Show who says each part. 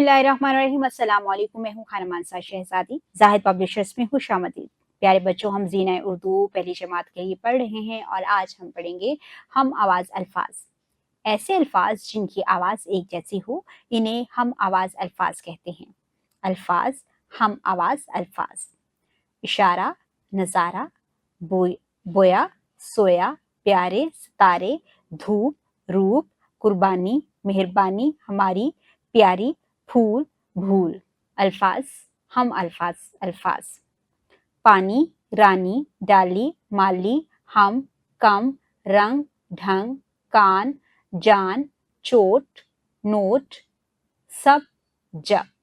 Speaker 1: बिस्मिल्लाहिर्रहमानिर्रहीम। अस्सलाम वालेकुम। मैं हूँ खाना मानसा शहजादी, जाहिद पब्लिशर्स में खुशामदीद। प्यारे बच्चों, हम ज़ीना उर्दू पहली जमात के लिए पढ़ रहे हैं और आज हम पढ़ेंगे हम आवाज़ अल्फाज। ऐसे अल्फाज जिनकी आवाज़ एक जैसी हो, इन्हें हम आवाज़ अल्फाज कहते हैं। अल्फाज, हम आवाज़ अल्फाज। इशारा, नज़ारा, बोया, सोया, प्यारे, सितारे, धूप, रूप, कुर्बानी, मेहरबानी, हमारी, प्यारी, फूल, भूल। अल्फाज, हम अल्फाज अल्फाज। पानी, रानी, डाली, माली, हम, कम, रंग, ढंग, कान, जान, चोट, नोट, सब, जब।